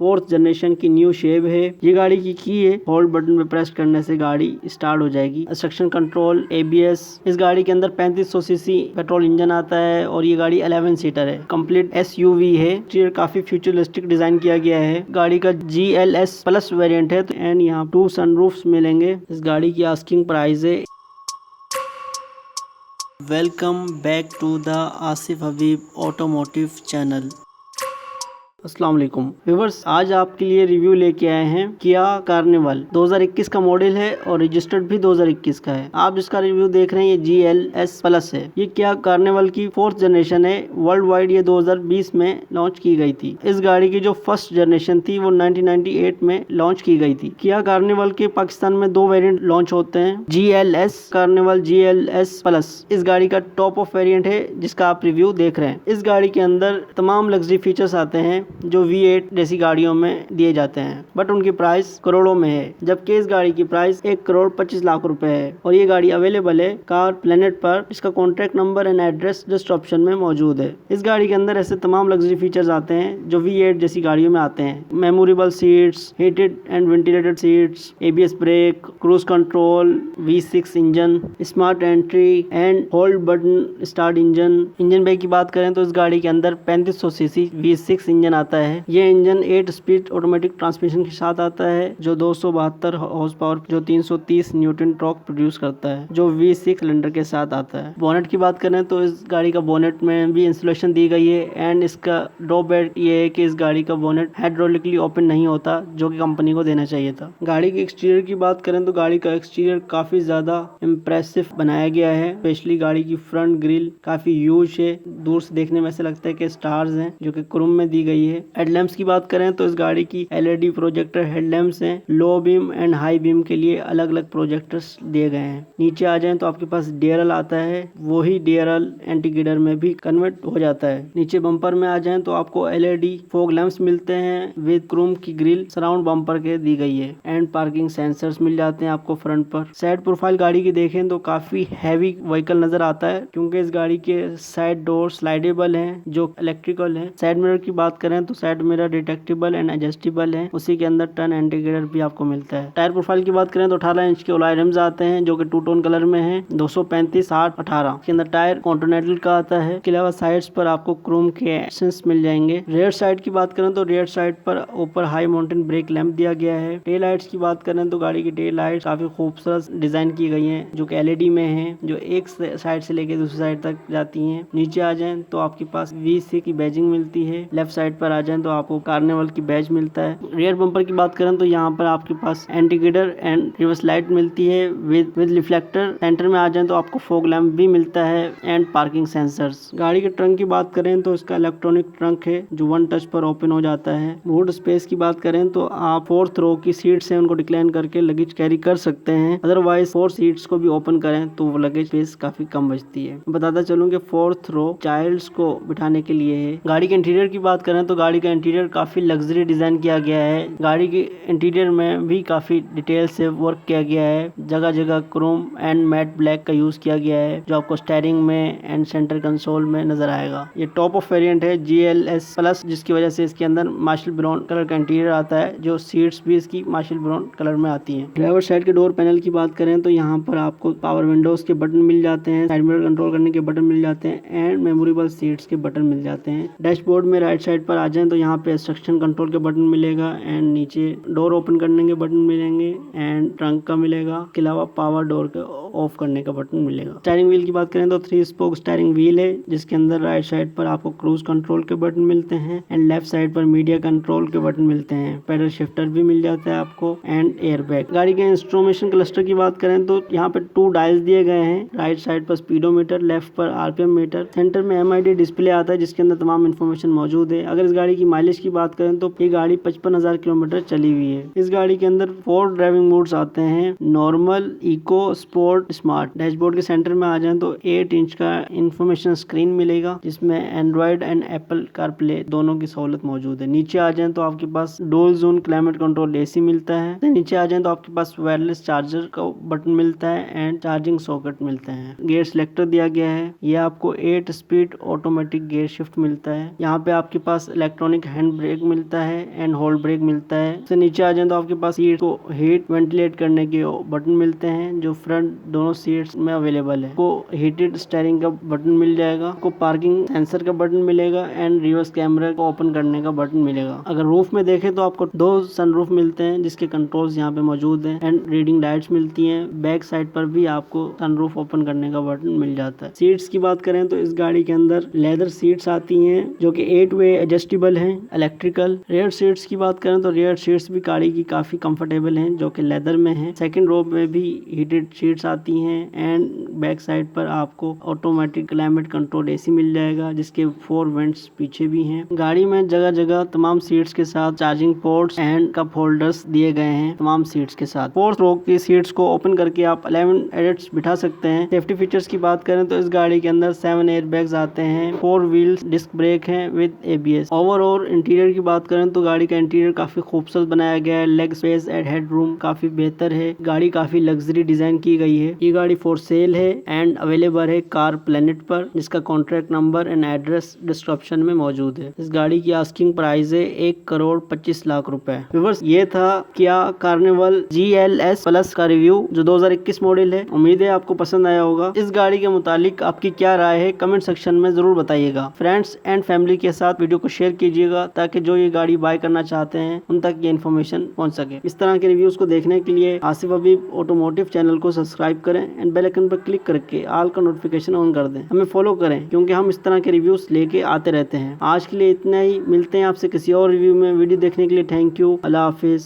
4th generation की new shape है। ये गाड़ी की है, होल्ड बटन पे प्रेस करने से गाड़ी स्टार्ट हो जाएगी। Instruction control, ABS। इस गाड़ी के अंदर 3500 सीसी पेट्रोल इंजन आता है और ये गाड़ी 11 सीटर है। कंप्लीट SUV है। इंटीरियर काफी फ्यूचरिस्टिक डिजाइन किया गया है। गाड़ी का GLS प्लस वेरिएंट है एंड यहाँ 2 सनरूफ्स मिलेंगे। इस गाड़ी की आस्किंग प्राइस है। Welcome back to the Asif Habib automotive channel. अस्सलाम वालेकुम व्यूअर्स, आज आपके लिए रिव्यू लेके आए हैं किया कार्निवल 2021 का मॉडल है और रजिस्टर्ड भी 2021 का है। आप जिसका रिव्यू देख रहे हैं ये GLS प्लस है। ये किया कार्निवल की 4th जनरेशन है। वर्ल्ड वाइड ये 2020 में लॉन्च की गई थी। इस गाड़ी की जो फर्स्ट जनरेशन थी वो 1998 में लॉन्च की गई थी। किया कार्निवल के पाकिस्तान में 2 वेरिएंट लॉन्च होते हैं, GLS कार्निवल, GLS प्लस। इस गाड़ी का टॉप ऑफ वेरिएंट है जिसका आप रिव्यू देख रहे हैं। इस गाड़ी के अंदर तमाम लग्जरी फीचर्स आते हैं जो V8 जैसी गाड़ियों में दिए जाते हैं, बट उनकी प्राइस करोड़ों में है, जबकि इस गाड़ी की प्राइस 1,25,00,000 रुपए है। और ये गाड़ी अवेलेबल है कार प्लेनेट पर। इसका contact number and address just option में मौजूद है। इस गाड़ी के अंदर ऐसे तमाम लग्जरी फीचर्स आते हैं जो V8 जैसी गाड़ियों में आते हैं। Memorable seats, heated and ventilated seats, ABS brake, cruise control, V6 engine, smart entry and hold button start engine bag की बात करें तो इस गाड़ी के अंदर 3500 सीसी V6 इंजन आता है। ये इंजन 8 स्पीड ऑटोमेटिक ट्रांसमिशन के साथ आता है जो 272 हॉर्स पावर जो 330 न्यूटन टॉर्क प्रोड्यूस करता है, जो V6 सिलेंडर के साथ आता है। बोनेट की बात करें तो इस गाड़ी का बोनेट में भी इंसुलेशन दी गई है एंड इसका ड्रॉबैक ये है कि इस गाड़ी का बोनेट हाइड्रोलिकली ओपन नहीं होता, जो कि कंपनी को देना चाहिए था। गाड़ी के एक्सटीरियर की बात करें तो गाड़ी का एक्सटीरियर काफी ज्यादा इम्प्रेसिव बनाया गया है। स्पेशली गाड़ी की फ्रंट ग्रिल काफी ह्यूज है। दूर से देखने में ऐसा लगता है कि स्टार्स हैं जो कि क्रोम में दी गई है। हेडलैम्प्स की बात करें तो इस गाड़ी की LED प्रोजेक्टर हेडलैम्प्स हैं। Low beam and high beam के लिए अलग अलग प्रोजेक्टर्स दिए गए हैं। नीचे आ जाएं तो आपके पास DRL आता है, वही DRL एंटी गिडर में भी कन्वर्ट हो जाता है। नीचे बम्पर में आ जाएं तो आपको LED फॉग लैंप्स मिलते हैं विद क्रोम की ग्रिल सराउंड बम्पर के दी गई है एंड पार्किंग सेंसर्स मिल जाते हैं आपको फ्रंट पर। साइड प्रोफाइल गाड़ी की देखें तो काफी हैवी व्हीकल नजर आता है क्योंकि इस गाड़ी के साइड डोर स्लाइडेबल हैं जो इलेक्ट्रिकल है। साइड मिरर की बात करें तो side mirror detectable and adjustable है। उसी के अंदर टर्न इंडिकेटर भी आपको मिलता है। टायर प्रोफाइल की बात करें तो 18 इंच के अलॉय रिम्स आते हैं जो कि 2 टोन कलर में है, 235, 60, 18 के अंदर टायर कॉन्टिनेंटल का आता है। इसके अलावा साइड्स पर आपको क्रोम के एक्सेंट्स मिल जाएंगे। रेयर साइड की बात करें तो रेयर साइड पर ऊपर हाई माउंटेन ब्रेक लैंप दिया गया है। टेल लाइट्स की बात करें तो गाड़ी की टेल लाइट काफी खूबसूरत डिजाइन की गई है जो कि LED में है, जो एक साइड से लेकर दूसरी साइड तक जाती है। नीचे आ जाए तो आपके पास V6 की बैजिंग मिलती है। लेफ्ट साइड पर आ जाए तो आपको कार्निवल की बैज मिलता है। रियर बम्पर की बात करें तो यहाँ पर आपके पास एंटी गिडर एंड रिवर्स लाइट मिलती है विद रिफ्लेक्टर। सेंटर में आ जाए तो आपको फॉग लैंप भी मिलता है एंड पार्किंग सेंसर्स। गाड़ी के ट्रंक की बात करें तो इसका इलेक्ट्रॉनिक ट्रंक है जो 1 टच पर ओपन हो जाता है। बूट स्पेस की बात करें तो आप 4th रो की सीट्स है उनको डिक्लाइन करके लगेज कैरी कर सकते हैं। अदरवाइज 4 सीट्स को भी ओपन करें तो वो लगेज स्पेस काफी कम बचती है। बताता चलूं कि 4th रो चाइल्ड्स को बिठाने के लिए है। गाड़ी के इंटीरियर की बात करें तो गाड़ी का इंटीरियर काफी लग्जरी डिजाइन किया गया है। गाड़ी के इंटीरियर में भी काफी डिटेल से वर्क किया गया है। जगह जगह क्रोम एंड मैट ब्लैक का यूज किया गया है जो आपको स्टीयरिंग में एंड सेंटर कंसोल में नजर आएगा। ये टॉप ऑफ वेरिएंट है GLS प्लस, जिसकी वजह से इसके अंदर मार्शल ब्राउन कलर का इंटीरियर आता है, जो सीट्स भी इसकी मार्शल ब्राउन कलर में आती हैं। ड्राइवर साइड के डोर पैनल की बात करें तो यहाँ पर आपको पावर विंडोज के बटन मिल जाते हैं, साइड मिरर कंट्रोल करने के बटन मिल जाते हैं एंड मेमोरेबल सीट्स के बटन मिल जाते हैं। डैशबोर्ड में राइट साइड पर आ जाए तो यहाँ पे इंस्ट्रक्शन कंट्रोल के बटन मिलेगा एंड नीचे डोर ओपन करने के बटन मिलेंगे एंड ट्रंक का मिलेगा। इसके अलावा पावर डोर के ऑफ करने का बटन मिलेगा। स्टीयरिंग व्हील की बात करें तो 3 स्पोक स्टीयरिंग व्हील है जिसके अंदर राइट साइड पर आपको क्रूज कंट्रोल के बटन मिलते हैं एंड लेफ्ट साइड पर मीडिया कंट्रोल के बटन मिलते हैं। पैडल शिफ्टर भी मिल जाता है आपको एंड एयर बैग। गाड़ी के इंस्ट्रूमेंटेशन क्लस्टर की बात करें तो यहाँ पे 2 डायल्स दिए गए हैं। राइट साइड पर स्पीडोमीटर, लेफ्ट पर RPM मीटर, सेंटर में MID डिस्प्ले आता है जिसके अंदर तमाम इन्फॉर्मेशन मौजूद है। अगर इस गाड़ी की माइलेज की बात करें तो ये गाड़ी 55,000 किलोमीटर चली हुई है। इस गाड़ी के अंदर 4 ड्राइविंग मोड्स आते हैं, normal, eco, sport, smart. Dashboard के सेंटर में आ जाए तो 8 इंच का इंफॉर्मेशन स्क्रीन मिलेगा जिसमें एंड्रॉइड एंड एप्पल कारप्ले दोनों की सहूलत मौजूद है। नीचे आ जाए तो आपके पास dual zone climate control AC मिलता है। नीचे आ जाए तो आपके पास वायरलेस चार्जर का बटन मिलता है एंड चार्जिंग सॉकेट मिलते हैं। गियर सिलेक्टर दिया गया है। ये आपको 8 स्पीड ऑटोमेटिक गियर शिफ्ट मिलता है। यहाँ पे आपके पास इलेक्ट्रॉनिक हैंड ब्रेक मिलता है एंड होल्ड ब्रेक मिलता है। इससे नीचे आ जाए तो आपके पास सीट को हीट वेंटिलेट करने के बटन मिलते हैं जो फ्रंट दोनों सीट्स में अवेलेबल है। को हीटेड स्टीयरिंग का बटन मिल जाएगा, को पार्किंग सेंसर का बटन मिलेगा एंड रिवर्स कैमरा को ओपन करने का बटन मिलेगा। अगर रूफ में देखें तो आपको 2 सनरूफ मिलते हैं जिसके कंट्रोल्स यहाँ पे मौजूद हैं एंड रीडिंग लाइट्स मिलती हैं। बैक साइड पर भी आपको सनरूफ ओपन करने का बटन मिल जाता है। सीट्स की बात करें तो इस गाड़ी के अंदर लेदर सीट्स आती हैं जो कि 8 वे एडजस्टेबल हैं, इलेक्ट्रिकल। रेयर सीट्स की बात करें तो रेयर सीट्स भी गाड़ी की काफी कंफर्टेबल हैं जो कि लेदर में है। सेकंड रो में भी हीटेड सीट्स आती हैं एंड बैक साइड पर आपको ऑटोमेटिक क्लाइमेट कंट्रोल एसी मिल जाएगा जिसके 4 वेंट्स पीछे भी हैं। गाड़ी में जगह जगह तमाम सीट्स के साथ charging ports and cup holders दिए गए हैं तमाम सीट्स के साथ। 4th रो की सीट्स को ओपन करके आप 11 एडल्ट्स बिठा सकते हैं। सेफ्टी फीचर्स की बात करें तो इस गाड़ी के अंदर 7 एयर बैग्स आते हैं, 4 व्हील्स डिस्क ब्रेक है विद ABS। ओवरऑल इंटीरियर की बात करें तो गाड़ी का इंटीरियर काफी खूबसूरत बनाया गया है। Leg space and head room काफी बेहतर है। गाड़ी काफी लग्जरी डिजाइन की गई है। ये गाड़ी फॉर सेल है एंड अवेलेबल है कार प्लेनेट पर, जिसका contract number and address description में मौजूद है। इस गाड़ी की आस्किंग प्राइस है 1,25,00,000 रुपए। व्यूअर्स, ये था किया कार्निवल GLS प्लस का रिव्यू जो 2021 मॉडल है। उम्मीद है आपको पसंद आया होगा। इस गाड़ी के मुतालिक आपकी क्या राय है कमेंट सेक्शन में जरूर बताइएगा। फ्रेंड्स एंड फैमिली के साथ वीडियो को शेयर कीजिएगा ताकि जो ये गाड़ी बाय करना चाहते हैं उन तक ये इन्फॉर्मेशन पहुंच सके। इस तरह के रिव्यूज को देखने के लिए आसिफ हबीब ऑटोमोटिव चैनल को सब्सक्राइब करें एंड बेल आइकन पर क्लिक करके ऑल का नोटिफिकेशन ऑन कर दें। हमें फॉलो करें क्योंकि हम इस तरह के रिव्यूज लेके आते रहते हैं। आज के लिए इतना ही, मिलते हैं आपसे किसी और रिव्यू में। वीडियो देखने के लिए थैंक यू। Allah Hafiz.